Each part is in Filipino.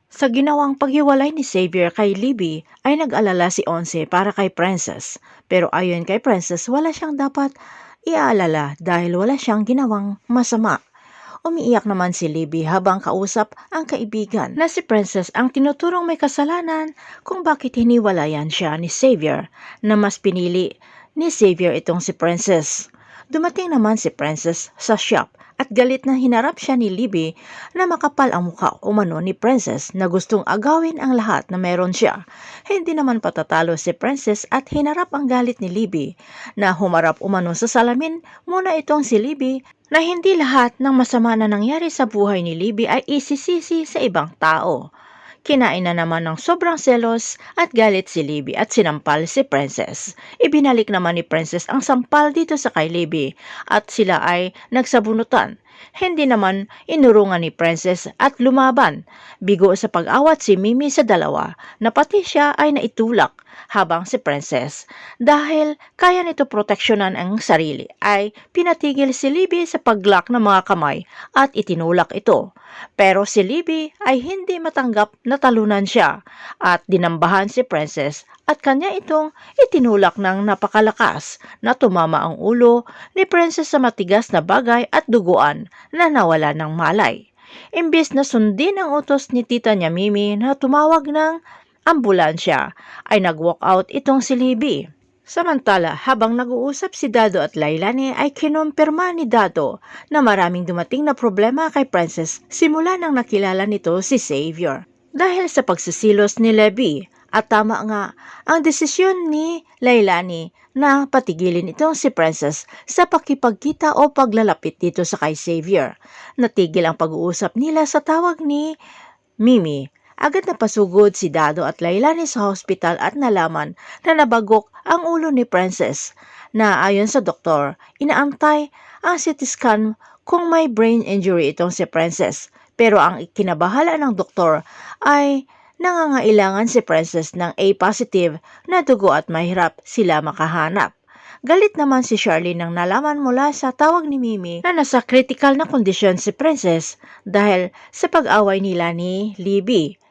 Sa ginawang paghiwalay ni Xavier kay Libby ay nag-alala si Onse para kay Princess. Pero ayon kay Princess wala siyang dapat iaalala dahil wala siyang ginawang masama. Umiiyak naman si Libby habang kausap ang kaibigan na si Princess ang tinuturong may kasalanan kung bakit hiniwalayan siya ni Xavier na mas pinili ni Xavier itong si Princess. Dumating naman si Princess sa shop at galit na hinarap siya ni Libby na makapal ang mukha umano ni Princess na gustong agawin ang lahat na meron siya. Hindi naman patatalo si Princess at hinarap ang galit ni Libby na humarap umano sa salamin muna itong si Libby na hindi lahat ng masama na nangyari sa buhay ni Libby ay isisisi sa ibang tao. Kinain na naman ng sobrang selos at galit si Libby at sinampal si Princess. Ibinalik naman ni Princess ang sampal dito sa kay Libby at sila ay nagsabunutan. Hindi naman inurungan ni Princess at lumaban. Bigo sa pag-awat si Mimi sa dalawa na pati siya ay naitulak habang si Princess dahil kaya nito proteksyonan ang sarili ay pinatigil si Libby sa paglock ng mga kamay at itinulak ito. Pero si Libby ay hindi matanggap na talunan siya at dinambahan si Princess at kanya itong itinulak ng napakalakas na tumama ang ulo ni Princess sa matigas na bagay at duguan na nawala ng malay. Imbis na sundin ang utos ni tita niya Mimi na tumawag ng ambulansya, ay nag-walk out itong si Libby. Samantala, habang nag-uusap si Dado at Lailani ay kinumpirma ni Dado na maraming dumating na problema kay Princess simula nang nakilala nito si Xavier. Dahil sa pagsisilos ni Libby at tama nga ang desisyon ni Lailani na patigilin itong si Princess sa pakipagkita o paglalapit dito sa kay Xavier. Natigil ang pag-uusap nila sa tawag ni Mimi. Agad na pasugod si Dado at Lailani sa hospital at nalaman na nabagok ang ulo ni Princess na ayon sa doktor, inaantay ang CT scan kung may brain injury itong si Princess. Pero ang ikinabahala ng doktor ay nangangailangan si Princess ng A-positive na dugo at mahirap sila makahanap. Galit naman si Charlene nang nalaman mula sa tawag ni Mimi na nasa critical na kondisyon si Princess dahil sa pag-away nila ni Libby.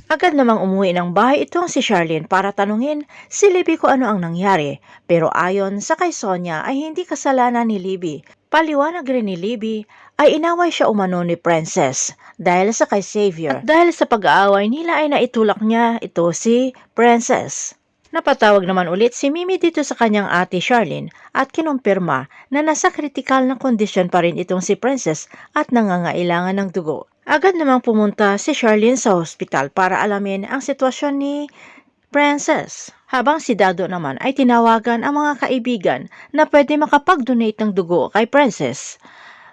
Agad namang umuwi ng bahay itong si Charlene para tanungin si Libby kung ano ang nangyari. Pero ayon sa kay Sonia ay hindi kasalanan ni Libby. Paliwanag rin ni Libby ay inaway siya umano ni Princess dahil sa kay Xavier. At dahil sa pag-aaway nila ay naitulak niya ito si Princess. Napatawag naman ulit si Mimi dito sa kanyang ate Charlene at kinumpirma na nasa kritikal na kondisyon pa rin itong si Princess at nangangailangan ng dugo. Agad namang pumunta si Charlene sa hospital para alamin ang sitwasyon ni Princess. Habang si Dado naman ay tinawagan ang mga kaibigan na pwede makapag-donate ng dugo kay Princess.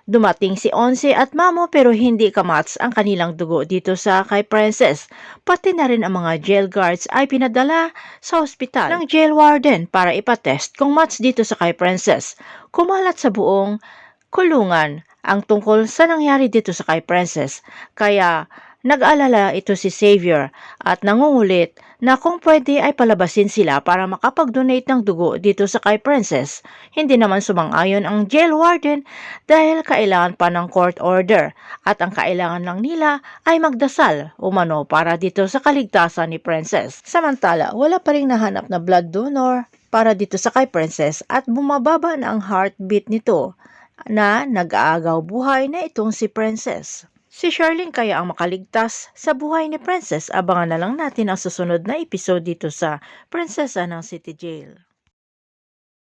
Dumating si Onse at Mamo pero hindi kamats ang kanilang dugo dito sa kay Princess. Pati na rin ang mga jail guards ay pinadala sa hospital ng jail warden para ipatest kung match dito sa kay Princess. Kumalat sa buong kulungan ang tungkol sa nangyari dito sa kay Princess. Kaya nag-alala ito si Xavier at nangungulit na kung pwede ay palabasin sila para makapag-donate ng dugo dito sa kay Princess. Hindi naman sumang-ayon ang jail warden dahil kailangan pa ng court order at ang kailangan lang nila ay magdasal umano para dito sa kaligtasan ni Princess. Samantala, wala pa ring nahanap na blood donor para dito sa kay Princess at bumababa na ang heartbeat nito na nag-aagaw buhay na itong si Princess. Si Charlene kaya ang makaligtas sa buhay ni Princess? Abangan na lang natin ang susunod na episode dito sa Prinsesa ng City Jail.